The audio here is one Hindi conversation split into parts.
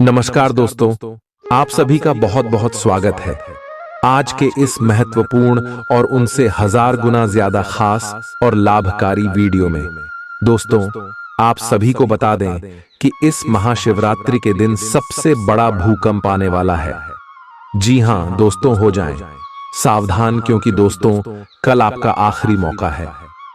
नमस्कार दोस्तों, आप सभी का बहुत बहुत स्वागत है आज के इस महत्वपूर्ण और उनसे हजार गुना ज्यादा खास और लाभकारी वीडियो में। दोस्तों, आप सभी को बता दें कि इस महाशिवरात्रि के दिन सबसे बड़ा भूकंप आने वाला है। जी हां दोस्तों, हो जाएं सावधान, क्योंकि दोस्तों कल आपका आखिरी मौका है।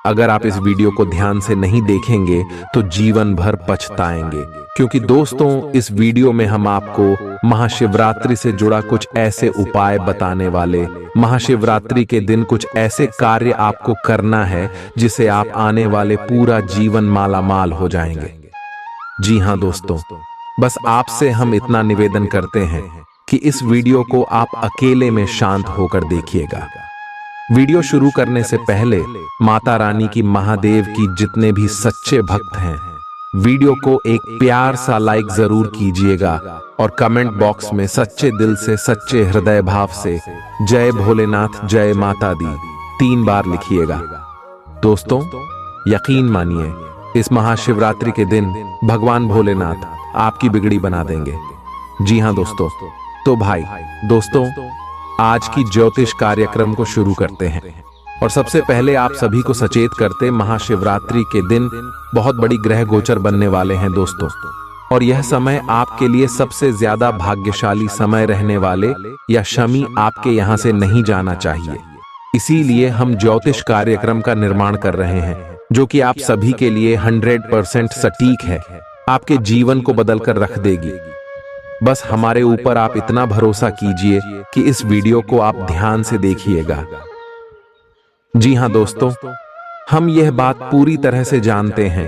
अगर आप इस वीडियो को ध्यान से नहीं देखेंगे तो जीवन भर पछताएंगे, क्योंकि दोस्तों इस वीडियो में हम आपको महाशिवरात्रि से जुड़ा कुछ ऐसे उपाय बताने वाले। महाशिवरात्रि के दिन कुछ ऐसे कार्य आपको करना है जिसे आप आने वाले पूरा जीवन मालामाल हो जाएंगे। जी हां दोस्तों, बस आपसे हम इतना निवेदन करते हैं कि इस वीडियो को आप अकेले में शांत होकर देखिएगा। वीडियो शुरू करने से पहले माता रानी की, महादेव की जितने भी सच्चे भक्त हैं, वीडियो को एक प्यार सा लाइक जरूर कीजिएगा और कमेंट बॉक्स में सच्चे दिल से, सच्चे हृदय भाव से जय भोलेनाथ, जय माता दी 3 बार लिखिएगा। दोस्तों यकीन मानिए, इस महाशिवरात्रि के दिन भगवान भोलेनाथ आपकी बिगड़ी बना देंगे। जी हां दोस्तों, तो भाई दोस्तों आज की ज्योतिष कार्यक्रम को शुरू करते हैं। और सबसे पहले आप सभी को सचेत करते, महाशिवरात्रि के दिन बहुत बड़ी ग्रह गोचर बनने वाले हैं दोस्तों, और यह समय आपके लिए सबसे ज्यादा भाग्यशाली समय रहने वाले, या शमी आपके यहां से नहीं जाना चाहिए। इसीलिए हम ज्योतिष कार्यक्रम का निर्माण कर रहे हैं, जो कि आप सभी के लिए 100% सटीक है, आपके जीवन को बदलकर रख देगी। बस हमारे ऊपर आप इतना भरोसा कीजिए कि इस वीडियो को आप ध्यान से देखिएगा। जी हां दोस्तों, हम यह बात पूरी तरह से जानते हैं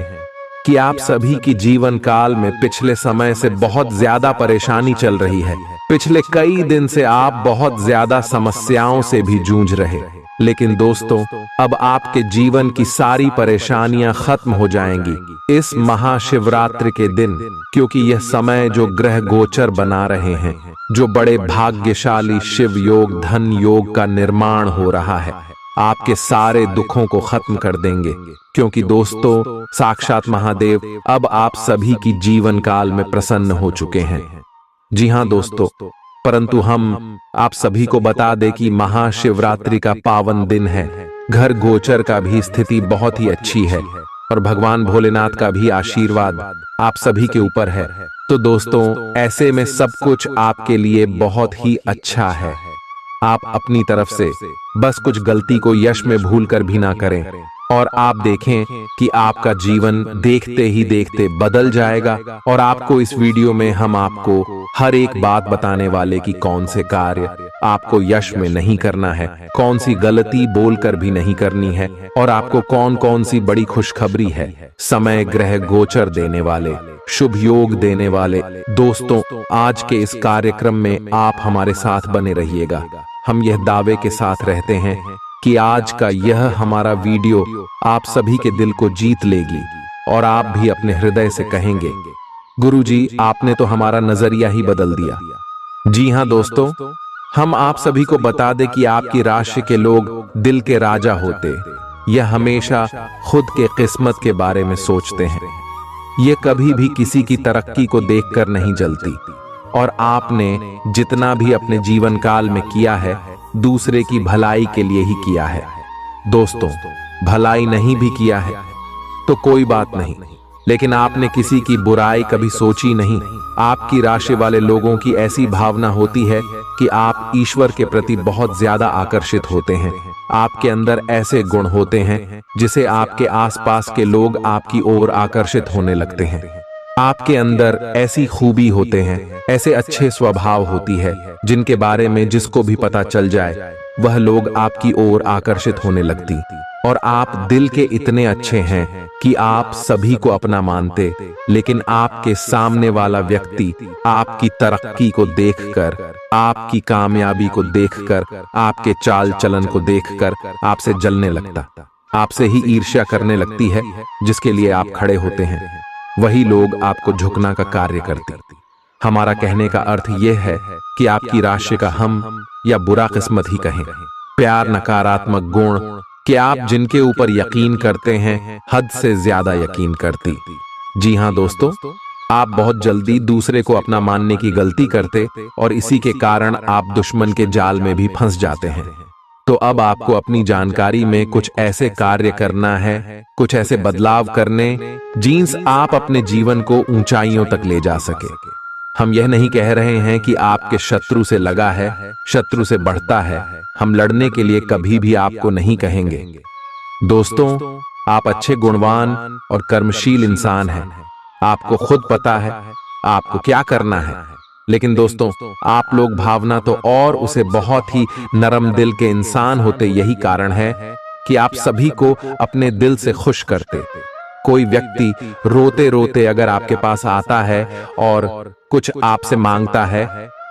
कि आप सभी की जीवन काल में पिछले समय से बहुत ज्यादा परेशानी चल रही है। पिछले कई दिन से आप बहुत ज्यादा समस्याओं से भी जूझ रहे, लेकिन दोस्तों अब आपके जीवन की सारी परेशानियां खत्म हो जाएंगी इस महाशिवरात्रि के दिन, क्योंकि यह समय जो ग्रह गोचर बना रहे हैं, जो बड़े भाग्यशाली शिव योग, धन योग का निर्माण हो रहा है, आपके सारे दुखों को खत्म कर देंगे। क्योंकि दोस्तों साक्षात महादेव अब आप सभी की जीवन काल में प्रसन्न हो चुके हैं। जी हां दोस्तों, परंतु हम आप सभी को बता दें कि महाशिवरात्रि का पावन दिन है। घर गोचर का भी स्थिति बहुत ही अच्छी है और भगवान भोलेनाथ का भी आशीर्वाद आप सभी के ऊपर है। तो दोस्तों ऐसे में सब कुछ आपके लिए बहुत ही अच्छा है। आप अपनी तरफ से बस कुछ गलती को यश में भूलकर भी ना करें, और आप देखें कि आपका जीवन देखते ही देखते बदल जाएगा। और आपको इस वीडियो में हम आपको हर एक बात बताने वाले कि कौन से कार्य आपको यश में नहीं करना है, कौन सी गलती बोलकर भी नहीं करनी है, और आपको कौन कौन सी बड़ी खुशखबरी है, समय ग्रह गोचर देने वाले, शुभ योग देने वाले। दोस्तों आज के इस कार्यक्रम में आप हमारे साथ बने रहिएगा। हम यह दावे के साथ रहते हैं कि आज का यह हमारा वीडियो आप सभी के दिल को जीत लेगी, और आप भी अपने हृदय से कहेंगे, गुरुजी आपने तो हमारा नजरिया ही बदल दिया। जी हां दोस्तों, हम आप सभी को बता दें कि आपकी राशि के लोग दिल के राजा होते, यह हमेशा खुद के किस्मत के बारे में सोचते हैं। ये कभी भी किसी की तरक्की को देखकर नहीं जलती, और आपने जितना भी अपने जीवन काल में किया है दूसरे की भलाई के लिए ही किया है। दोस्तों भलाई नहीं भी किया है तो कोई बात नहीं, लेकिन आपने किसी की बुराई कभी सोची नहीं। आपकी राशि वाले लोगों की ऐसी भावना होती है कि आप ईश्वर के प्रति बहुत ज्यादा आकर्षित होते हैं। आपके अंदर ऐसे गुण होते हैं जिसे आपके आसपास के लोग आपकी ओर आकर्षित होने लगते हैं। आपके अंदर ऐसी खूबी होते हैं, ऐसे अच्छे स्वभाव होती है जिनके बारे में जिसको भी पता चल जाए वह लोग आपकी ओर आकर्षित होने लगती। और आप दिल के इतने अच्छे हैं कि आप सभी को अपना मानते, लेकिन आपके सामने वाला व्यक्ति आपकी तरक्की को देखकर, आपकी कामयाबी को देखकर, आपके चाल चलन को देखकर आपसे जलने लगता, आपसे ही ईर्ष्या करने लगती है। जिसके लिए आप खड़े होते हैं वही लोग आपको झुकना का कार्य करते। हमारा कहने का अर्थ यह है कि आपकी राशि का हम या बुरा किस्मत ही कहें, प्यार नकारात्मक गुण कि आप जिनके ऊपर यकीन करते हैं हद से ज्यादा यकीन करती। जी हां दोस्तों, आप बहुत जल्दी दूसरे को अपना मानने की गलती करते और इसी के कारण आप दुश्मन के जाल में भी फंस जाते हैं। तो अब आपको अपनी जानकारी में कुछ ऐसे कार्य करना है, कुछ ऐसे बदलाव करने जिनसे आप अपने जीवन को ऊंचाइयों तक ले जा सके। हम यह नहीं कह रहे हैं कि आपके शत्रु से लगा है, शत्रु से बढ़ता है। हम लड़ने के लिए कभी भी आपको नहीं कहेंगे। दोस्तों, आप अच्छे, गुणवान और कर्मशील इंसान हैं। आपको खुद पता है आपको क्या करना है। लेकिन दोस्तों, आप लोग भावना तो और उसे बहुत ही नरम दिल के इंसान होते, यही कारण है कि आप सभी को अपने दिल से खुश करते। कोई व्यक्ति रोते रोते अगर आपके पास आता है और कुछ आपसे मांगता है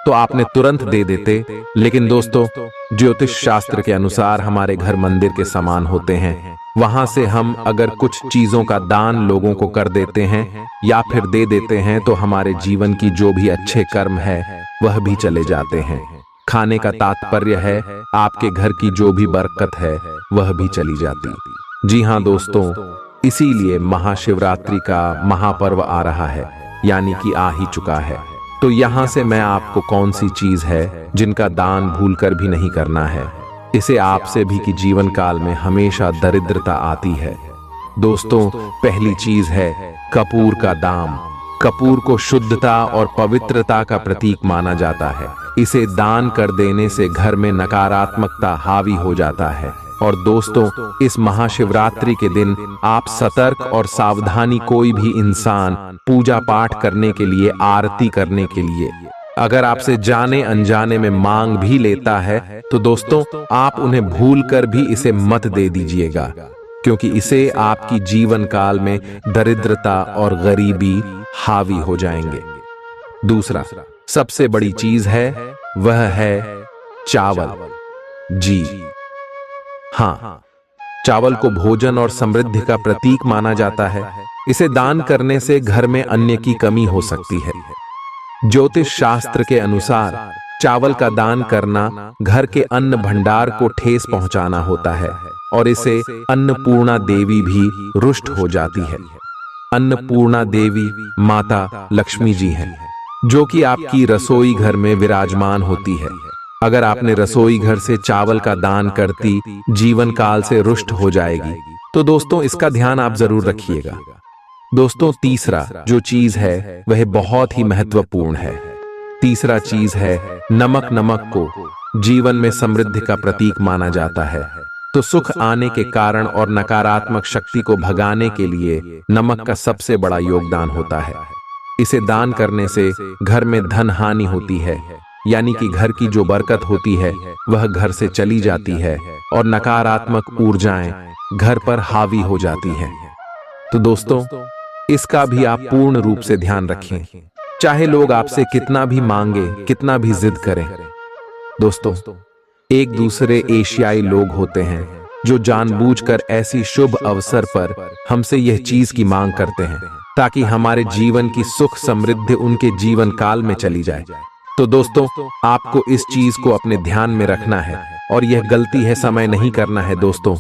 तो आपने तुरंत दे देते। लेकिन दोस्तों, ज्योतिष शास्त्र के अनुसार हमारे घर मंदिर के समान होते हैं। वहां से हम अगर कुछ चीजों का दान लोगों को कर देते हैं या फिर दे देते हैं तो हमारे जीवन की जो भी अच्छे कर्म है वह भी चले जाते हैं। खाने का तात्पर्य है आपके घर की जो भी बरकत है वह भी चली जाती। जी हाँ दोस्तों, इसीलिए महाशिवरात्रि का महापर्व आ रहा है, यानी कि आ ही चुका है। तो यहां से मैं आपको कौन सी चीज है जिनका दान भूलकर भी नहीं करना है, इसे आपसे भी कि जीवन काल में हमेशा दरिद्रता आती है। दोस्तों, पहली चीज है कपूर का दान। कपूर को शुद्धता और पवित्रता का प्रतीक माना जाता है। इसे दान कर देने से घर में नकारात्मकता हावी हो जाता है। और दोस्तों, इस महाशिवरात्रि के दिन आप सतर्क और सावधानी, कोई भी इंसान पूजा पाठ करने के लिए, आरती करने के लिए अगर आपसे जाने अनजाने में मांग भी लेता है तो दोस्तों, आप उन्हें भूल कर भी इसे मत दे दीजिएगा, क्योंकि इसे आपकी जीवन काल में दरिद्रता और गरीबी हावी हो जाएंगे। दूसरा सबसे बड़ी चीज है वह है चावल। जी हाँ, चावल को भोजन और समृद्धि का प्रतीक माना जाता है। इसे दान करने से घर में अन्न की कमी हो सकती है। ज्योतिष शास्त्र के अनुसार चावल का दान करना घर के अन्न भंडार को ठेस पहुंचाना होता है और इसे अन्नपूर्णा देवी भी रुष्ट हो जाती है। अन्नपूर्णा देवी माता लक्ष्मी जी हैं, जो कि आपकी रसोई घर में विराजमान होती है। अगर आपने रसोई घर से चावल का दान करती जीवन काल से रुष्ट हो जाएगी। तो दोस्तों, इसका ध्यान आप जरूर रखिएगा। दोस्तों, तीसरा जो चीज है वह बहुत ही महत्वपूर्ण है। तीसरा चीज है नमक। नमक को जीवन में समृद्धि का प्रतीक माना जाता है। तो सुख आने के कारण और नकारात्मक शक्ति को भगाने के लिए नमक का सबसे बड़ा योगदान होता है। इसे दान करने से घर में धन हानि होती है, यानी कि घर की जो बरकत होती है वह घर से चली जाती है और नकारात्मक ऊर्जाएं घर पर हावी हो जाती हैं। तो दोस्तों, इसका भी आप पूर्ण रूप से ध्यान रखें, चाहे लोग आपसे कितना भी मांगे, कितना भी जिद करें। दोस्तों, एक दूसरे एशियाई लोग होते हैं जो जानबूझकर ऐसी शुभ अवसर पर हमसे यह चीज की मांग करते हैं ताकि हमारे जीवन की सुख समृद्धि उनके जीवन काल में चली जाए। तो दोस्तों, आपको इस चीज को अपने ध्यान में रखना है और यह गलती है समय नहीं करना है। दोस्तों,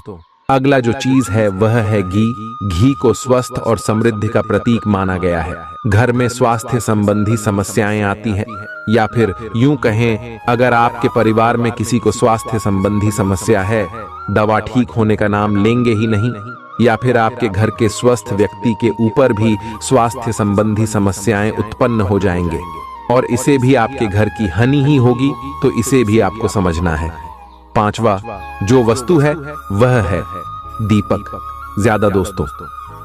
अगला जो चीज है वह है घी। घी को स्वस्थ और समृद्धि का प्रतीक माना गया है। घर में स्वास्थ्य संबंधी समस्याएं आती हैं, या फिर यूं कहें, अगर आपके परिवार में किसी को स्वास्थ्य संबंधी समस्या है, दवा ठीक होने का नाम लेंगे ही नहीं, या फिर आपके घर के स्वस्थ व्यक्ति के ऊपर भी स्वास्थ्य संबंधी समस्याएं उत्पन्न हो जाएंगे और इसे भी आपके घर की हानि ही होगी। तो इसे भी आपको समझना है। पांचवा जो वस्तु है वह है दीपक। ज्यादा दोस्तों,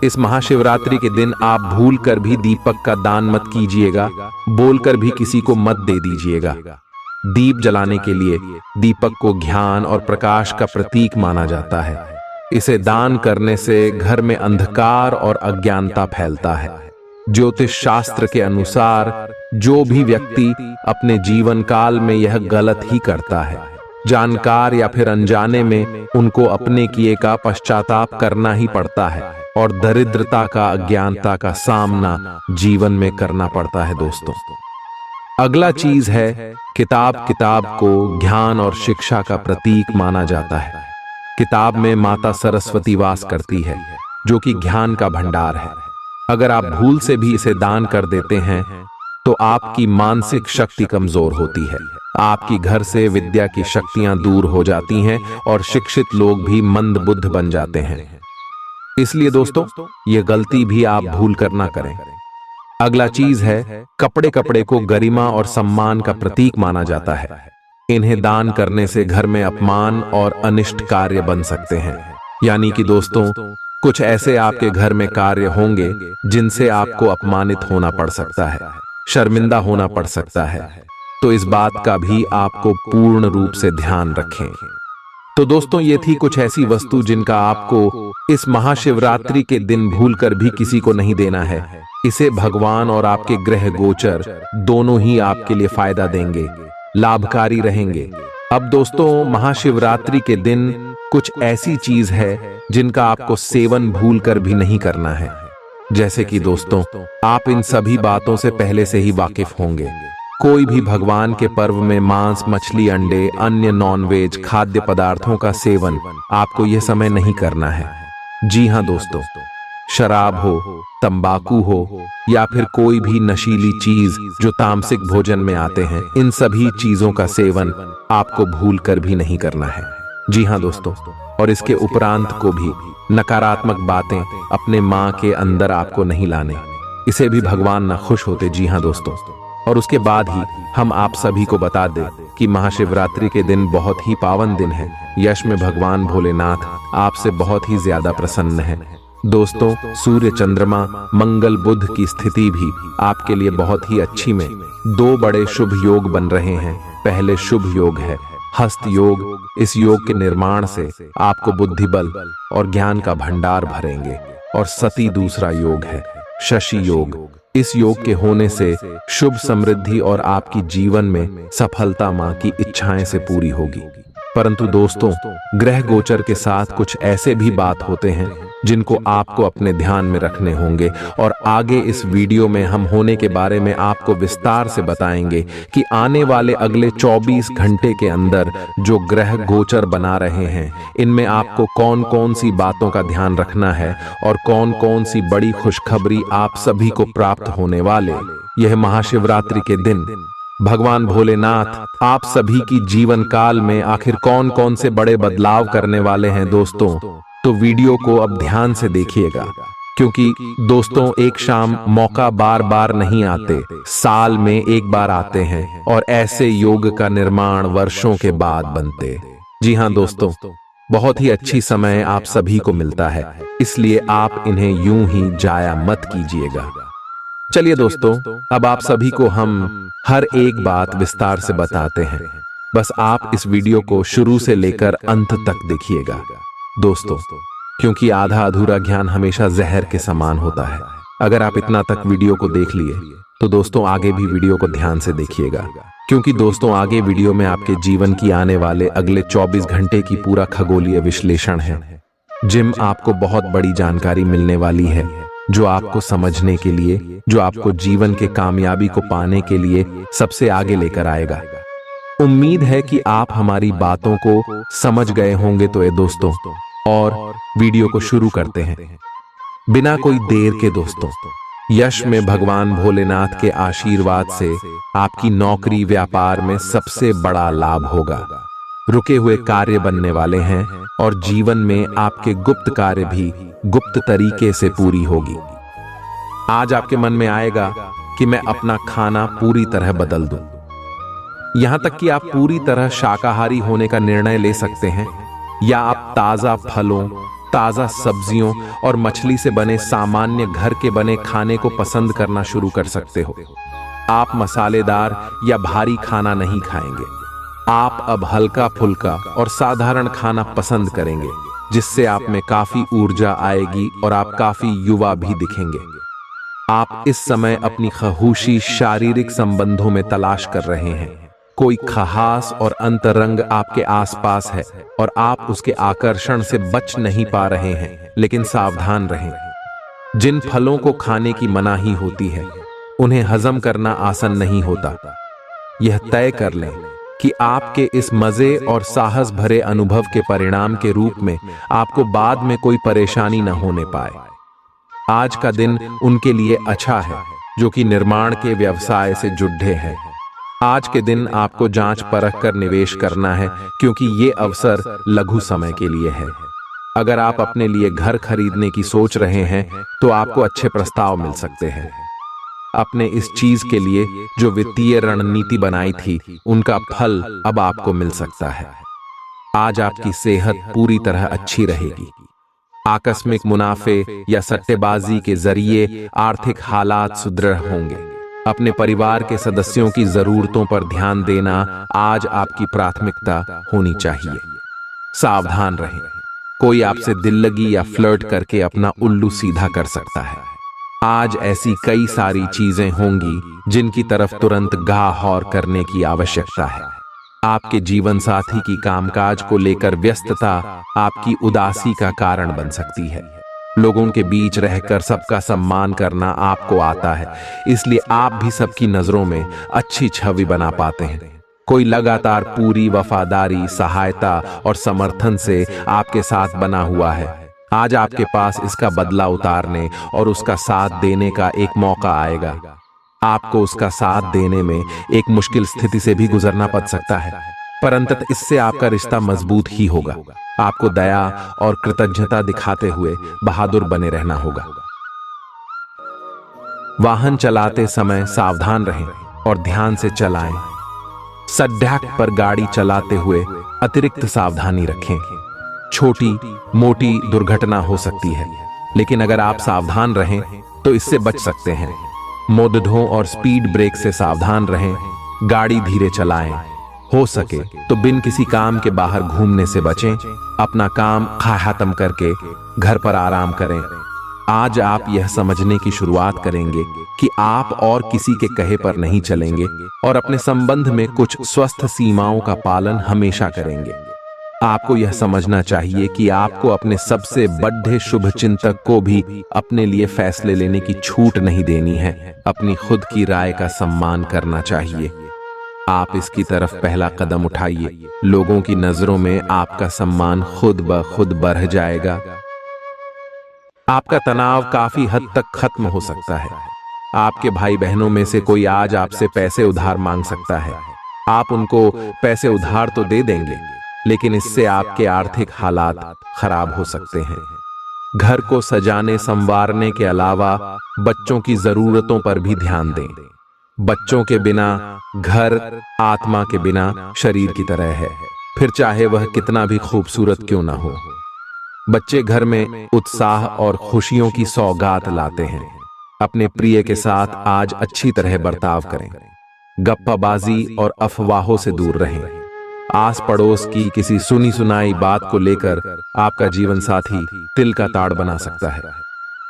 इस महाशिवरात्रि के दिन आप भूल कर भी दीपक का दान मत कीजिएगा, बोलकर भी किसी को मत दे दीजिएगा। दीप जलाने के लिए दीपक को ज्ञान और प्रकाश का प्रतीक माना जाता है। इसे दान करने से घर में अंधकार और अज्ञानता फैलता है। ज्योतिष शास्त्र के अनुसार जो भी व्यक्ति अपने जीवन काल में यह गलत ही करता है, जानकार या फिर अनजाने में, उनको अपने किए का पश्चाताप करना ही पड़ता है और दरिद्रता का, अज्ञानता का सामना जीवन में करना पड़ता है। दोस्तों, अगला चीज है किताब। किताब को ज्ञान और शिक्षा का प्रतीक माना जाता है। किताब में माता सरस्वती वास करती है, जो कि ज्ञान का भंडार है। अगर आप भूल से भी इसे दान कर देते हैं तो आपकी मानसिक शक्ति कमजोर होती है, आपकी घर से विद्या की शक्तियां दूर हो जाती हैं और शिक्षित लोग भी मंदबुद्ध बन जाते हैं। इसलिए दोस्तों, ये गलती भी आप भूल कर ना करें। अगला चीज है, कपड़े को गरिमा और सम्मान का प्रतीक माना जाता है। इन्हें दान करने से घर में अपमान और अनिष्ट कार्य बन सकते हैं। यानी कि दोस्तों, कुछ ऐसे आपके घर में कार्य होंगे जिनसे आपको अपमानित होना पड़ सकता है, शर्मिंदा होना पड़ सकता है। तो इस बात का भी आपको पूर्ण रूप से ध्यान रखें। तो दोस्तों, ये थी कुछ ऐसी वस्तु जिनका आपको इस महाशिवरात्रि के दिन भूलकर भी किसी को नहीं देना है। इसे भगवान और आपके ग्रह गोचर दोनों ही आपके लिए फायदा देंगे, लाभकारी रहेंगे। अब दोस्तों, महाशिवरात्रि के दिन कुछ ऐसी चीज है जिनका आपको सेवन भूलकर भी नहीं करना है। जैसे कि दोस्तों, आप इन सभी बातों से पहले से ही वाकिफ होंगे। कोई भी भगवान के पर्व में मांस, मछली, अंडे, अन्य नॉनवेज खाद्य पदार्थों का सेवन आपको यह समय नहीं करना है। जी हां दोस्तों, शराब हो, तंबाकू हो या फिर कोई भी नशीली चीज जो तामसिक भोजन में आते हैं, इन सभी चीजों का सेवन आपको भूलकर भी नहीं करना है। जी हां दोस्तों, और इसके उपरांत को भी नकारात्मक बातें अपने मां के अंदर आपको नहीं लाने, इसे भी भगवान ना खुश होते। जी हां दोस्तों, और उसके बाद ही हम आप सभी को बता दें कि महाशिवरात्रि के दिन बहुत ही पावन दिन है। यश में भगवान भोलेनाथ आपसे बहुत ही ज्यादा प्रसन्न है। दोस्तों, सूर्य, चंद्रमा, मंगल, बुध की स्थिति भी आपके लिए बहुत ही अच्छी में 2 बड़े शुभ योग बन रहे हैं। पहले शुभ योग है हस्त योग। इस योग के निर्माण से आपको बुद्धि बल और ज्ञान का भंडार भरेंगे। और सती दूसरा योग है शशि योग। इस योग के होने से शुभ समृद्धि और आपकी जीवन में सफलता मां की इच्छाएं से पूरी होगी। परंतु दोस्तों, ग्रह गोचर के साथ कुछ ऐसे भी बात होते हैं जिनको आपको अपने ध्यान में रखने होंगे। और आगे इस वीडियो में हम होने के बारे में आपको विस्तार से बताएंगे कि आने वाले अगले 24 घंटे के अंदर जो ग्रह गोचर बना रहे हैं, इनमें आपको कौन कौन सी बातों का ध्यान रखना है और कौन कौन सी बड़ी खुशखबरी आप सभी को प्राप्त होने वाले यह महाशिवरात्रि के दिन भगवान भोलेनाथ आप सभी की जीवन काल में आखिर कौन कौन से बड़े बदलाव करने वाले हैं। दोस्तों, तो वीडियो को अब ध्यान से देखिएगा, क्योंकि दोस्तों, एक शाम मौका बार बार नहीं आते, साल में एक बार आते हैं और ऐसे योग का निर्माण वर्षों के बाद बनते। जी हां दोस्तों, बहुत ही अच्छी समय आप सभी को मिलता है, इसलिए आप इन्हें यूं ही जाया मत कीजिएगा। चलिए दोस्तों, अब आप सभी को हम हर एक बात विस्तार से बताते हैं। बस आप इस वीडियो को शुरू से लेकर अंत तक देखिएगा दोस्तों, क्योंकि आधा अधूरा ज्ञान हमेशा जहर के समान होता है। अगर आप इतना तक वीडियो को देख लिए तो दोस्तों आगे भी वीडियो को ध्यान से देखिएगा, क्योंकि दोस्तों आगे वीडियो में आपके जीवन की आने वाले अगले 24 घंटे की पूरा खगोलीय विश्लेषण है, जिम आपको बहुत बड़ी जानकारी मिलने वाली है, जो आपको समझने के लिए, जो आपको जीवन के कामयाबी को पाने के लिए सबसे आगे लेकर आएगा। उम्मीद है कि आप हमारी बातों को समझ गए होंगे। तो ये दोस्तों, और वीडियो को शुरू करते हैं बिना कोई देर के। दोस्तों, यश में भगवान भोलेनाथ के आशीर्वाद से आपकी नौकरी व्यापार में सबसे बड़ा लाभ होगा। रुके हुए कार्य बनने वाले हैं और जीवन में आपके गुप्त कार्य भी गुप्त तरीके से पूरी होगी। आज आपके मन में आएगा कि मैं अपना खाना पूरी तरह बदल दूं। यहां तक कि आप पूरी तरह शाकाहारी होने का निर्णय ले सकते हैं, या आप ताजा फलों, ताजा सब्जियों और मछली से बने सामान्य घर के बने खाने को पसंद करना शुरू कर सकते हो। आप मसालेदार या भारी खाना नहीं खाएंगे। आप अब हल्का फुल्का और साधारण खाना पसंद करेंगे, जिससे आप में काफी ऊर्जा आएगी और आप काफी युवा भी दिखेंगे। आप इस समय अपनी खहूशी शारीरिक संबंधों में तलाश कर रहे हैं। कोई खास और अंतरंग आपके आसपास है और आप उसके आकर्षण से बच नहीं पा रहे हैं, लेकिन सावधान रहें। जिन फलों को खाने की मनाही होती है, उन्हें हजम करना आसान नहीं होता। यह तय कर लें कि आपके इस मजे और साहस भरे अनुभव के परिणाम के रूप में आपको बाद में कोई परेशानी न होने पाए। आज का दिन उनके लिए अच्छा है जो कि निर्माण के व्यवसाय से जुड़े हैं। आज के दिन आपको जांच परख कर निवेश करना है क्योंकि ये अवसर लघु समय के लिए है। अगर आप अपने लिए घर खरीदने की सोच रहे हैं तो आपको अच्छे प्रस्ताव मिल सकते हैं। अपने इस चीज के लिए जो वित्तीय रणनीति बनाई थी उनका फल अब आपको मिल सकता है। आज आपकी सेहत पूरी तरह अच्छी रहेगी। आकस्मिक मुनाफे या सट्टेबाजी के जरिए आर्थिक हालात सुदृढ़ होंगे। अपने परिवार के सदस्यों की जरूरतों पर ध्यान देना आज आपकी प्राथमिकता होनी चाहिए। सावधान रहें, कोई आपसे दिल लगी या फ्लर्ट करके अपना उल्लू सीधा कर सकता है। आज ऐसी कई सारी चीजें होंगी जिनकी तरफ तुरंत गाहौर करने की आवश्यकता है। आपके जीवन साथी की कामकाज को लेकर व्यस्तता आपकी उदासी का कारण बन सकती है। लोगों के बीच रहकर सबका सम्मान करना आपको आता है, इसलिए आप भी सबकी नजरों में अच्छी छवि बना पाते हैं। कोई लगातार पूरी वफादारी, सहायता और समर्थन से आपके साथ बना हुआ है। आज आपके पास इसका बदला उतारने और उसका साथ देने का एक मौका आएगा। आपको उसका साथ देने में एक मुश्किल स्थिति से भी गुजरना पड़ सकता है, पर अंततः इससे आपका रिश्ता मजबूत ही होगा। आपको दया और कृतज्ञता दिखाते हुए बहादुर बने रहना होगा। वाहन चलाते समय सावधान रहें और ध्यान से चलाएं। सड़क पर गाड़ी चलाते हुए अतिरिक्त सावधानी रखें। छोटी मोटी दुर्घटना हो सकती है, लेकिन अगर आप सावधान रहें तो इससे बच सकते हैं। मोड़ों और स्पीड ब्रेक से सावधान रहें। गाड़ी धीरे चलाएं। हो सके तो बिन किसी काम के बाहर घूमने से बचें। अपना काम खत्म करके घर पर आराम करें। आज आप यह समझने की शुरुआत करेंगे कि आप और किसी के कहे पर नहीं चलेंगे और अपने संबंध में कुछ स्वस्थ सीमाओं का पालन हमेशा करेंगे। आपको यह समझना चाहिए कि आपको अपने सबसे बड़े शुभचिंतक को भी अपने लिए फैसले लेने की छूट नहीं देनी है। अपनी खुद की राय का सम्मान करना चाहिए। आप इसकी तरफ पहला कदम उठाइए। लोगों की नजरों में आपका सम्मान खुद ब खुद बढ़ जाएगा। आपका तनाव काफी हद तक खत्म हो सकता है। आपके भाई बहनों में से कोई आज आपसे पैसे उधार मांग सकता है। आप उनको पैसे उधार तो दे देंगे, लेकिन इससे आपके आर्थिक हालात खराब हो सकते हैं। घर को सजाने संवारने के अलावा बच्चों की जरूरतों पर भी ध्यान दें। बच्चों के बिना घर आत्मा के बिना शरीर की तरह है, फिर चाहे वह कितना भी खूबसूरत क्यों ना हो। बच्चे घर में उत्साह और खुशियों की सौगात लाते हैं। अपने प्रिय के साथ आज अच्छी तरह बर्ताव करें। गप्पाबाजी और अफवाहों से दूर रहें। आस पड़ोस की किसी सुनी सुनाई बात को लेकर आपका जीवन साथी तिल का ताड़ बना सकता है।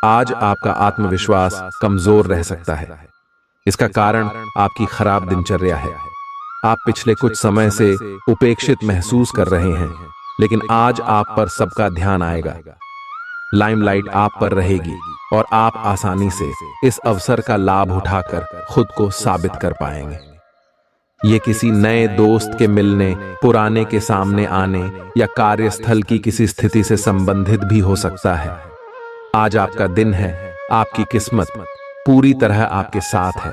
आज आपका आत्मविश्वास कमजोर रह सकता है। इसका कारण आपकी खराब दिनचर्या है। आप पिछले कुछ समय से उपेक्षित महसूस कर रहे हैं, लेकिन आज आप पर सबका ध्यान आएगा। लाइमलाइट आप पर रहेगी और आप आसानी से इस अवसर का लाभ उठाकर खुद को साबित कर पाएंगे। ये किसी नए दोस्त के मिलने, पुराने के सामने आने या कार्यस्थल की किसी स्थिति से संबंधित भी हो सकता है। आज आपका दिन है। आपकी किस्मत पूरी तरह आपके साथ है।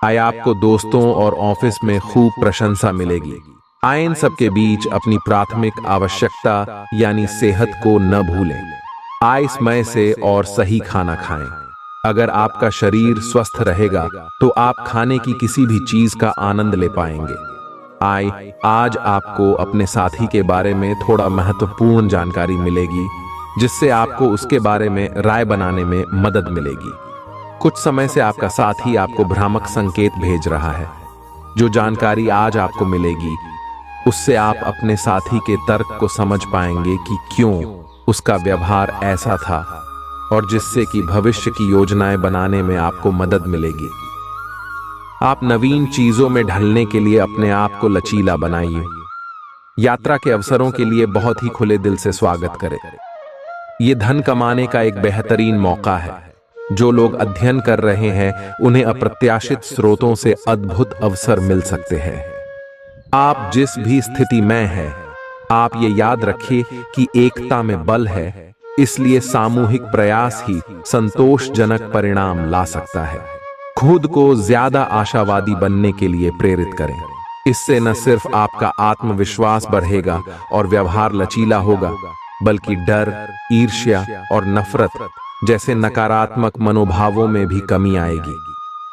आए आपको दोस्तों और ऑफिस में खूब प्रशंसा मिलेगी। आए इन सबके बीच अपनी प्राथमिक आवश्यकता यानी सेहत को न भूलें। आए समय से और सही खाना खाएं। अगर आपका शरीर स्वस्थ रहेगा तो आप खाने की किसी भी चीज का आनंद ले पाएंगे। आए आज आपको अपने साथी के बारे में थोड़ा महत्वपूर्ण जानकारी मिलेगी, जिससे आपको उसके बारे में राय बनाने में मदद मिलेगी। कुछ समय से आपका साथी आपको भ्रामक संकेत भेज रहा है। जो जानकारी आज आपको मिलेगी उससे आप अपने साथी के तर्क को समझ पाएंगे कि क्यों उसका व्यवहार ऐसा था, और जिससे कि भविष्य की योजनाएं बनाने में आपको मदद मिलेगी। आप नवीन चीजों में ढलने के लिए अपने आप को लचीला बनाइए। यात्रा के अवसरों के लिए बहुत ही खुले दिल से स्वागत करें। ये धन कमाने का एक बेहतरीन मौका है। जो लोग अध्ययन कर रहे हैं उन्हें अप्रत्याशित स्रोतों से अद्भुत अवसर मिल सकते हैं। आप जिस भी स्थिति में हैं, आप ये याद रखिए कि एकता में बल है इसलिए सामूहिक प्रयास ही संतोषजनक परिणाम ला सकता है। खुद को ज्यादा आशावादी बनने के लिए प्रेरित करें। इससे न सिर्फ आपका आत्मविश्वास बढ़ेगा और व्यवहार लचीला होगा, बल्कि डर, ईर्ष्या और नफरत जैसे नकारात्मक मनोभावों में भी कमी आएगी।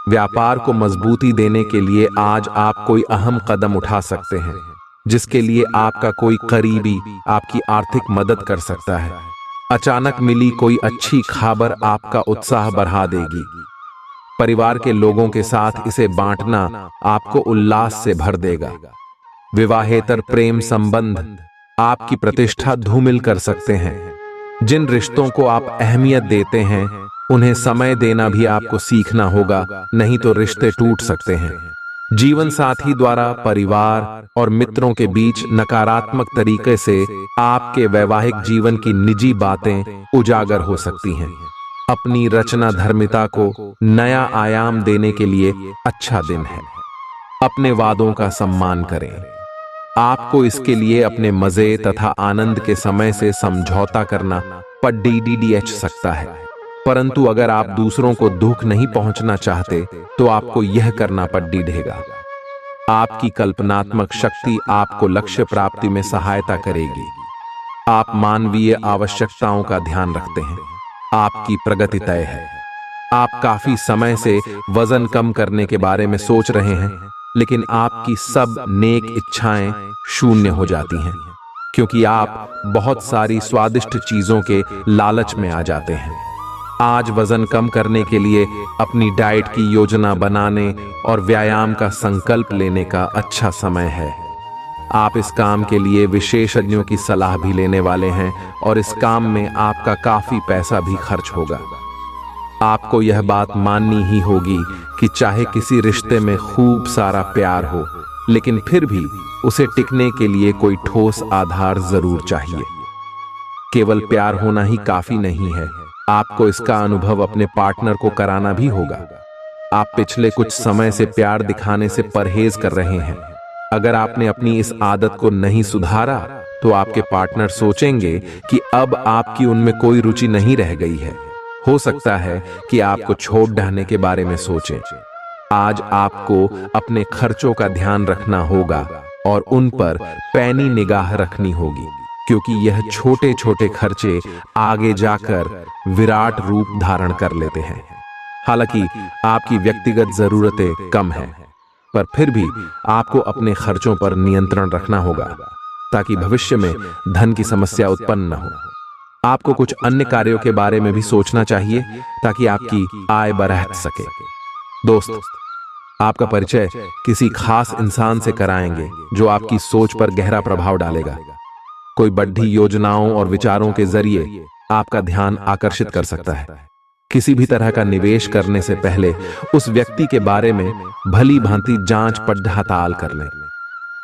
व्यापार को मजबूती देने के लिए आज आप कोई अहम कदम उठा सकते हैं, जिसके लिए आपका कोई करीबी आपकी आर्थिक मदद कर सकता है। अचानक मिली कोई अच्छी खबर आपका उत्साह बढ़ा देगी। परिवार के लोगों के साथ इसे बांटना आपको उल्लास से भर देगा। विवाहेतर प्रेम संबंध आपकी प्रतिष्ठा धूमिल कर सकते हैं। जिन रिश्तों को आप अहमियत देते हैं, उन्हें समय देना भी आपको सीखना होगा, नहीं तो रिश्ते टूट सकते हैं। जीवन साथी द्वारा परिवार और मित्रों के बीच नकारात्मक तरीके से आपके वैवाहिक जीवन की निजी बातें उजागर हो सकती हैं। अपनी रचना धर्मिता को नया आयाम देने के लिए अच्छा दिन है। अपने वादों का सम्मान करें। आपको इसके लिए अपने मजे तथा आनंद के समय से समझौता करना पड़ सकता है, परंतु अगर आप दूसरों को दुख नहीं पहुंचना चाहते तो आपको यह करना पड़ेगा। आपकी कल्पनात्मक शक्ति आपको लक्ष्य प्राप्ति में सहायता करेगी। आप मानवीय आवश्यकताओं का ध्यान रखते हैं। आपकी प्रगति तय है। आप काफी समय से वजन कम करने के बारे में सोच रहे हैं, लेकिन आपकी सब नेक इच्छाएं शून्य हो जाती हैं, क्योंकि आप बहुत सारी स्वादिष्ट चीजों के लालच में आ जाते हैं। आज वजन कम करने के लिए अपनी डाइट की योजना बनाने और व्यायाम का संकल्प लेने का अच्छा समय है। आप इस काम के लिए विशेषज्ञों की सलाह भी लेने वाले हैं और इस काम में आपका काफी पैसा भी खर्च होगा। आपको यह बात माननी ही होगी कि चाहे किसी रिश्ते में खूब सारा प्यार हो, लेकिन फिर भी उसे टिकने के लिए कोई ठोस आधार जरूर चाहिए। केवल प्यार होना ही काफी नहीं है, आपको इसका अनुभव अपने पार्टनर को कराना भी होगा। आप पिछले कुछ समय से प्यार दिखाने से परहेज कर रहे हैं। अगर आपने अपनी इस आदत को नहीं सुधारा तो आपके पार्टनर सोचेंगे कि अब आपकी उनमें कोई रुचि नहीं रह गई है। हो सकता है कि आपको छोड़ डालने के बारे में सोचें। आज आपको अपने खर्चों का ध्यान रखना होगा और उन पर पैनी निगाह रखनी होगी, क्योंकि यह छोटे छोटे खर्चे आगे जाकर विराट रूप धारण कर लेते हैं। हालांकि आपकी व्यक्तिगत जरूरतें कम हैं, पर फिर भी आपको अपने खर्चों पर नियंत्रण रखना होगा ताकि भविष्य में धन की समस्या उत्पन्न न हो। आपको कुछ अन्य कार्यों के बारे में भी सोचना चाहिए ताकि आपकी आय बढ़ सके। दोस्त, आपका परिचय किसी खास इंसान से कराएंगे जो आपकी सोच पर गहरा प्रभाव डालेगा। कोई बढ़ी योजनाओं और विचारों के जरिए आपका ध्यान आकर्षित कर सकता है। किसी भी तरह का निवेश करने से पहले उस व्यक्ति के बारे में भली भांति जांच पड़ताल कर लें।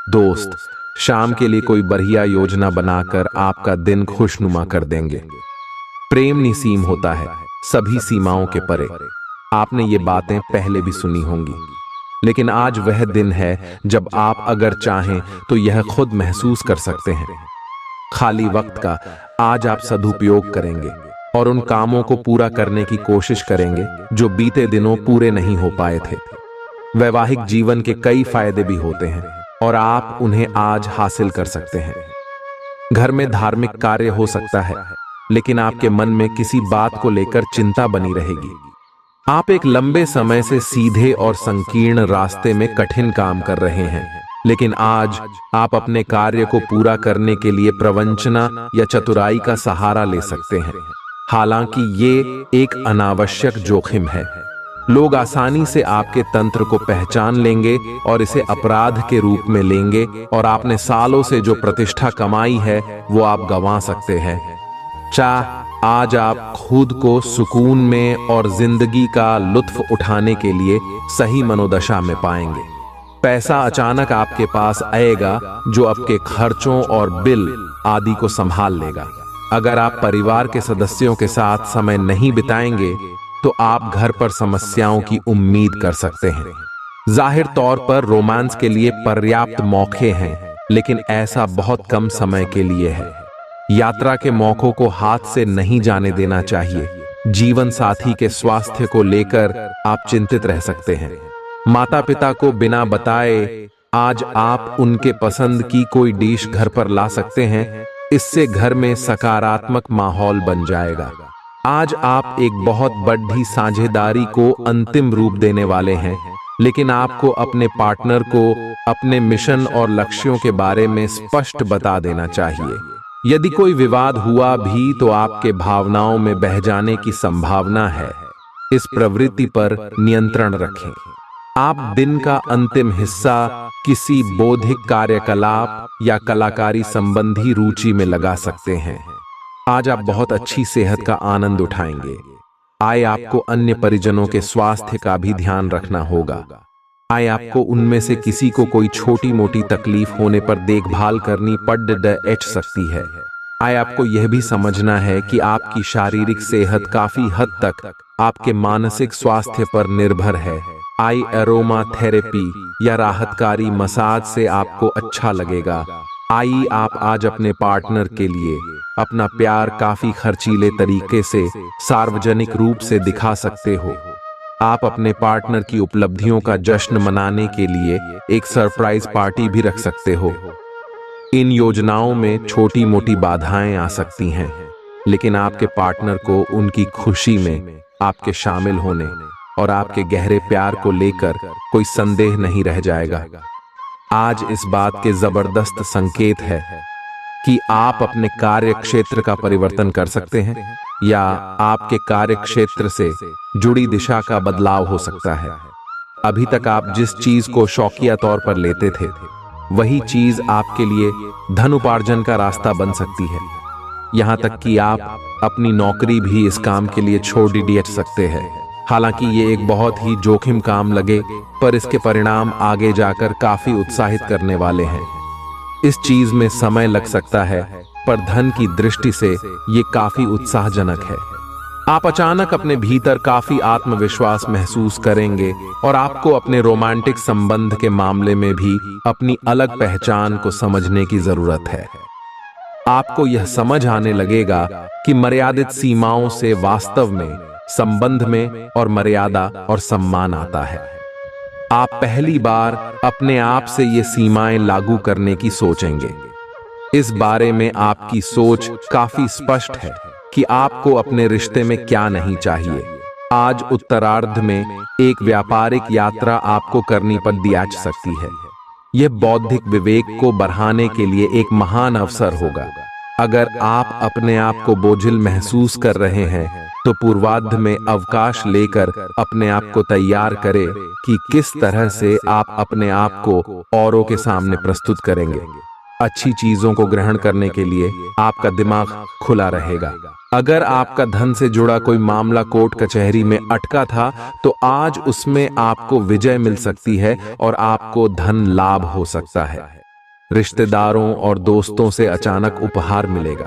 दोस्त शाम के लिए कोई बढ़िया योजना बनाकर आपका दिन खुशनुमा कर देंगे। प्रेम निसीम होता है, सभी सीमाओं के परे। आपने ये बातें पहले भी सुनी होंगी, लेकिन आज वह दिन है जब आप अगर चाहें तो यह खुद महसूस कर सकते हैं। खाली वक्त का आज आप सदुपयोग करेंगे और उन कामों को पूरा करने की कोशिश करेंगे जो बीते दिनों पूरे नहीं हो पाए थे। वैवाहिक जीवन के कई फायदे भी होते हैं और आप उन्हें आज हासिल कर सकते हैं। घर में धार्मिक कार्य हो सकता है, लेकिन आपके मन में किसी बात को लेकर चिंता बनी रहेगी। आप एक लंबे समय से सीधे और संकीर्ण रास्ते में कठिन काम कर रहे हैं, लेकिन आज आप अपने कार्य को पूरा करने के लिए प्रवंचना या चतुराई का सहारा ले सकते हैं। हालांकि ये एक अनावश्यक जोखिम है। लोग आसानी से आपके तंत्र को पहचान लेंगे और इसे अपराध के रूप में लेंगे और आपने सालों से जो प्रतिष्ठा कमाई है वो आप गंवा सकते हैं। आज आप खुद को सुकून में और जिंदगी का लुत्फ उठाने के लिए सही मनोदशा में पाएंगे। पैसा अचानक आपके पास आएगा जो आपके खर्चों और बिल आदि को संभाल लेगा। अगर आप परिवार के सदस्यों के साथ समय नहीं बिताएंगे तो आप घर पर समस्याओं की उम्मीद कर सकते हैं। जाहिर तौर पर रोमांस के लिए पर्याप्त मौके हैं, लेकिन ऐसा बहुत कम समय के लिए है। यात्रा के मौकों को हाथ से नहीं जाने देना चाहिए। जीवन साथी के स्वास्थ्य को लेकर आप चिंतित रह सकते हैं। माता पिता को बिना बताए आज आप उनके पसंद की कोई डिश घर पर ला सकते हैं। इससे घर में सकारात्मक माहौल बन जाएगा। आज आप एक बहुत बड़ी साझेदारी को अंतिम रूप देने वाले हैं, लेकिन आपको अपने पार्टनर को अपने मिशन और लक्ष्यों के बारे में स्पष्ट बता देना चाहिए। यदि कोई विवाद हुआ भी तो आपके भावनाओं में बह जाने की संभावना है। इस प्रवृत्ति पर नियंत्रण रखें। आप दिन का अंतिम हिस्सा किसी बौद्धिक कार्यकलाप या कलाकारी संबंधी रुचि में लगा सकते हैं। आज आप बहुत अच्छी सेहत का आनंद उठाएंगे। आपको अन्य परिजनों के स्वास्थ्य का भी ध्यान रखना होगा। आपको उनमें से किसी को कोई छोटी मोटी तकलीफ होने पर देखभाल करनी पड़ सकती है। आपको यह भी समझना है कि आपकी शारीरिक सेहत काफी हद तक आपके मानसिक स्वास्थ्य पर निर्भर है। एरोमा थेरेपी या राहतकारी मसाज से आपको अच्छा लगेगा। आप आज अपने पार्टनर के लिए अपना प्यार काफी खर्चीले तरीके से सार्वजनिक रूप से दिखा सकते हो। आप अपने पार्टनर की उपलब्धियों का जश्न मनाने के लिए एक सरप्राइज पार्टी भी रख सकते हो। इन योजनाओं में छोटी मोटी बाधाएं आ सकती हैं, लेकिन आपके पार्टनर को उनकी खुशी में आपके शामिल होने और आपके गहरे प्यार को लेकर कोई संदेह नहीं रह जाएगा। आज इस बात के जबरदस्त संकेत है कि आप अपने कार्य क्षेत्र का परिवर्तन कर सकते हैं या आपके कार्य क्षेत्र से जुड़ी दिशा का बदलाव हो सकता है। अभी तक आप जिस चीज को शौकिया तौर पर लेते थे, वही चीज आपके लिए धन उपार्जन का रास्ता बन सकती है। यहां तक कि आप अपनी नौकरी भी इस काम के लिए छोड़ सकते हैं। हालांकि ये एक बहुत ही जोखिम काम लगे, पर इसके परिणाम आगे जाकर काफी उत्साहित करने वाले हैं। इस चीज में समय लग सकता है, पर धन की दृष्टि से ये काफी उत्साहजनक है। आप अचानक अपने भीतर काफी आत्मविश्वास महसूस करेंगे और आपको अपने रोमांटिक संबंध के मामले में भी अपनी अलग पहचान को समझने की जरूरत है। आपको यह समझ आने लगेगा कि मर्यादित सीमाओं से वास्तव में संबंध में और मर्यादा और सम्मान आता है। आप पहली बार अपने आप से ये सीमाएं लागू करने की सोचेंगे। इस बारे में आपकी सोच काफी स्पष्ट है कि आपको अपने रिश्ते में क्या नहीं चाहिए। आज उत्तरार्ध में एक व्यापारिक यात्रा आपको करनी पड़ सकती है। यह बौद्धिक विवेक को बढ़ाने के लिए एक महान अवसर होगा। अगर आप अपने आप को बोझिल महसूस कर रहे हैं तो पूर्वार्ध में अवकाश लेकर अपने आप को तैयार करें कि किस तरह से आप अपने आप को औरों के सामने प्रस्तुत करेंगे। अच्छी चीजों को ग्रहण करने के लिए आपका दिमाग खुला रहेगा। अगर आपका धन से जुड़ा कोई मामला कोर्ट कचहरी में अटका था तो आज उसमें आपको विजय मिल सकती है और आपको धन लाभ हो सकता है। रिश्तेदारों और दोस्तों से अचानक उपहार मिलेगा।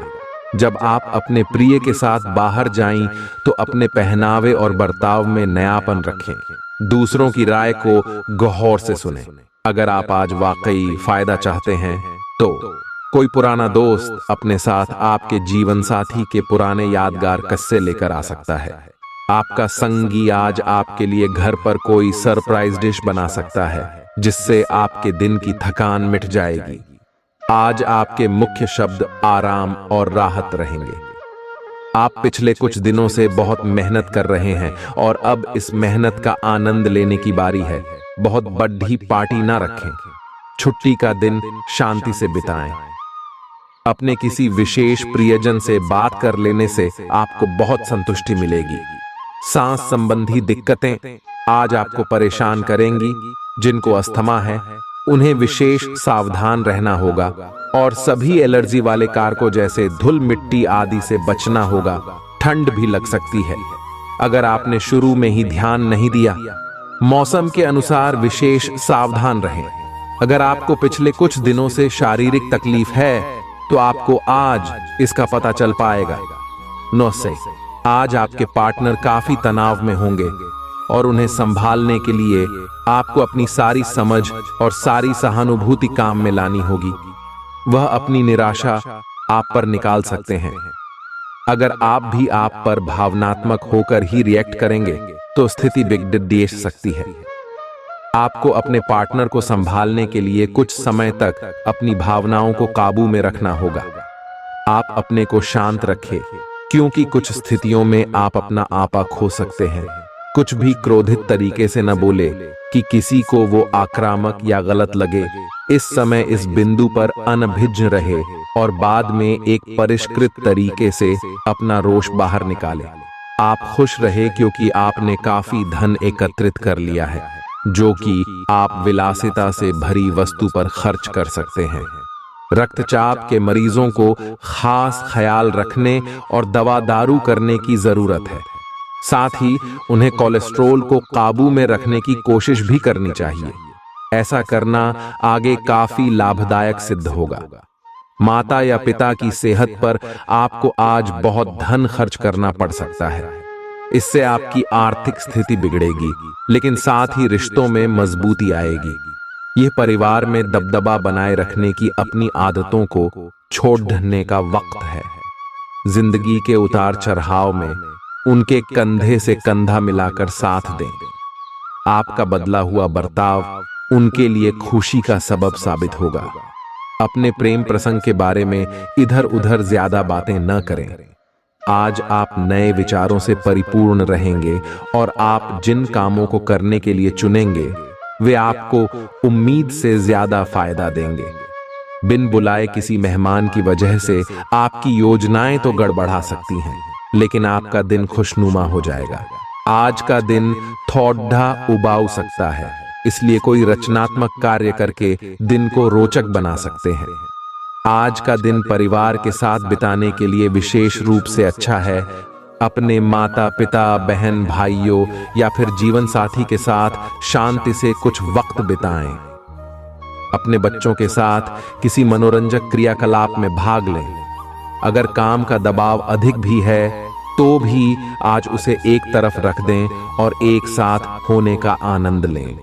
जब आप अपने प्रिय के साथ बाहर जाएं तो अपने पहनावे और बर्ताव में नयापन रखें। दूसरों की राय को गौर से सुनें। अगर आप आज वाकई फायदा चाहते हैं तो कोई पुराना दोस्त अपने साथ आपके जीवन साथी के पुराने यादगार किस्से लेकर आ सकता है। आपका संगी आज आपके लिए घर पर कोई सरप्राइज डिश बना सकता है, जिससे आपके दिन की थकान मिट जाएगी। आज आपके मुख्य शब्द आराम और राहत रहेंगे। आप पिछले कुछ दिनों से बहुत मेहनत कर रहे हैं और अब इस मेहनत का आनंद लेने की बारी है। बहुत बड़ी पार्टी ना रखें। छुट्टी का दिन शांति से बिताएं। अपने किसी विशेष प्रियजन से बात कर लेने से आपको बहुत संतुष्टि मिलेगी। सांस संबंधी दिक्कतें आज आपको परेशान करेंगी। जिनको अस्थमा है उन्हें विशेष सावधान रहना होगा और सभी एलर्जी वाले कारकों जैसे धूल मिट्टी आदि से बचना होगा। ठंड भी लग सकती है अगर आपने शुरू में ही ध्यान नहीं दिया। मौसम के अनुसार विशेष सावधान रहें। अगर आपको पिछले कुछ दिनों से शारीरिक तकलीफ है तो आपको आज इसका पता चल पाएगा। 9 से आज आपके पार्टनर काफी तनाव में होंगे और उन्हें संभालने के लिए आपको अपनी सारी समझ और सारी सहानुभूति काम में लानी होगी। वह अपनी निराशा आप पर निकाल सकते हैं। अगर आप भी आप पर भावनात्मक होकर ही रिएक्ट करेंगे तो स्थिति बिगड़ सकती है। आपको अपने पार्टनर को संभालने के लिए कुछ समय तक अपनी भावनाओं को काबू में रखना होगा। आप अपने को शांत रखें, क्योंकि कुछ स्थितियों में आप अपना आपा खो सकते हैं। कुछ भी क्रोधित तरीके से न बोले कि किसी को वो आक्रामक या गलत लगे। इस समय इस बिंदु पर अनभिज्ञ रहे और बाद में एक परिष्कृत तरीके से अपना रोष बाहर निकाले। आप खुश रहे क्योंकि आपने काफी धन एकत्रित कर लिया है, जो कि आप विलासिता से भरी वस्तु पर खर्च कर सकते हैं। रक्तचाप के मरीजों को खास ख्याल रखने और दवा दारू करने की जरूरत है। साथ ही उन्हें कोलेस्ट्रॉल को काबू में रखने की कोशिश भी करनी चाहिए। ऐसा करना आगे काफी लाभदायक सिद्ध होगा। माता या पिता की सेहत पर आपको आज बहुत धन खर्च करना पड़ सकता है। इससे आपकी आर्थिक स्थिति बिगड़ेगी, लेकिन साथ ही रिश्तों में मजबूती आएगी। यह परिवार में दबदबा बनाए रखने की अपनी आदतों को छोड़ने का वक्त है। जिंदगी के उतार चढ़ाव में उनके कंधे से कंधा मिलाकर साथ दें। आपका बदला हुआ बर्ताव उनके लिए खुशी का सबब साबित होगा। अपने प्रेम प्रसंग के बारे में इधर उधर ज्यादा बातें न करें। आज आप नए विचारों से परिपूर्ण रहेंगे और आप जिन कामों को करने के लिए चुनेंगे वे आपको उम्मीद से ज्यादा फायदा देंगे। बिन बुलाए किसी मेहमान की वजह से आपकी योजनाएं तो गड़बड़ा सकती हैं, लेकिन आपका दिन खुशनुमा हो जाएगा। आज का दिन थोड़ा उबाऊ सकता है, इसलिए कोई रचनात्मक कार्य करके दिन को रोचक बना सकते हैं। आज का दिन परिवार के साथ बिताने के लिए विशेष रूप से अच्छा है। अपने माता पिता, बहन भाइयों या फिर जीवन साथी के साथ शांति से कुछ वक्त बिताएं। अपने बच्चों के साथ किसी मनोरंजक क्रियाकलाप में भाग लें। अगर काम का दबाव अधिक भी है तो भी आज उसे एक तरफ रख दें और एक साथ होने का आनंद लें।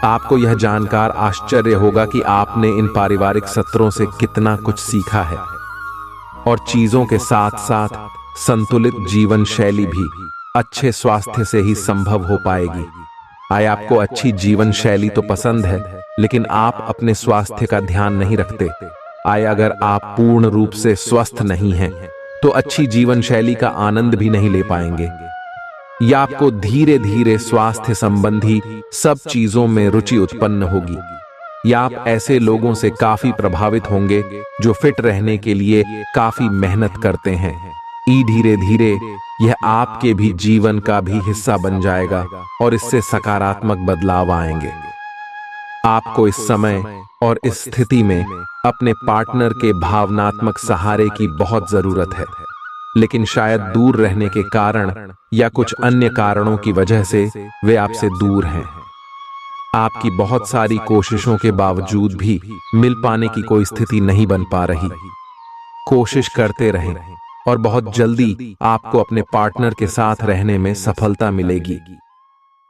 आपको यह जानकर आश्चर्य होगा कि आपने इन पारिवारिक सत्रों से कितना कुछ सीखा है। और चीजों के साथ साथ संतुलित जीवन शैली भी अच्छे स्वास्थ्य से ही संभव हो पाएगी। आय आपको अच्छी जीवन शैली तो पसंद है, लेकिन आप अपने स्वास्थ्य का ध्यान नहीं रखते। आय अगर आप पूर्ण रूप से स्वस्थ नहीं हैं तो अच्छी जीवन शैली का आनंद भी नहीं ले पाएंगे। या आपको धीरे धीरे स्वास्थ्य संबंधी सब चीजों में रुचि उत्पन्न होगी, या आप ऐसे लोगों से काफी प्रभावित होंगे जो फिट रहने के लिए काफी मेहनत करते हैं। धीरे धीरे यह आपके भी जीवन का भी हिस्सा बन जाएगा और इससे सकारात्मक बदलाव आएंगे। आपको इस समय और इस स्थिति में अपने पार्टनर के भावनात्मक सहारे की बहुत जरूरत है, लेकिन शायद दूर रहने के कारण या कुछ अन्य कारणों की वजह से वे आपसे दूर हैं। आपकी बहुत सारी कोशिशों के बावजूद भी मिल पाने की कोई स्थिति नहीं बन पा रही। कोशिश करते रहें और बहुत जल्दी आपको अपने पार्टनर के साथ रहने में सफलता मिलेगी।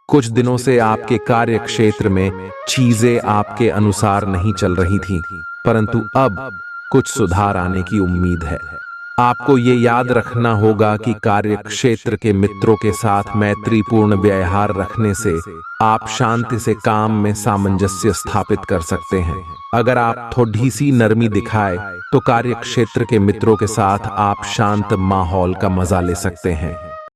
कुछ दिनों से आपके कार्य क्षेत्र में चीजें आपके अनुसार नहीं चल रही थीं, परंतु अब कुछ सुधार आने की उम्मीद है। आपको ये याद रखना होगा कि कार्य क्षेत्र के मित्रों के साथ मैत्रीपूर्ण व्यवहार रखने से आप शांति से काम में सामंजस्य स्थापित कर सकते हैं। अगर आप थोड़ी सी नरमी दिखाए तो कार्य क्षेत्र के मित्रों के साथ आप शांत माहौल का मजा ले सकते हैं।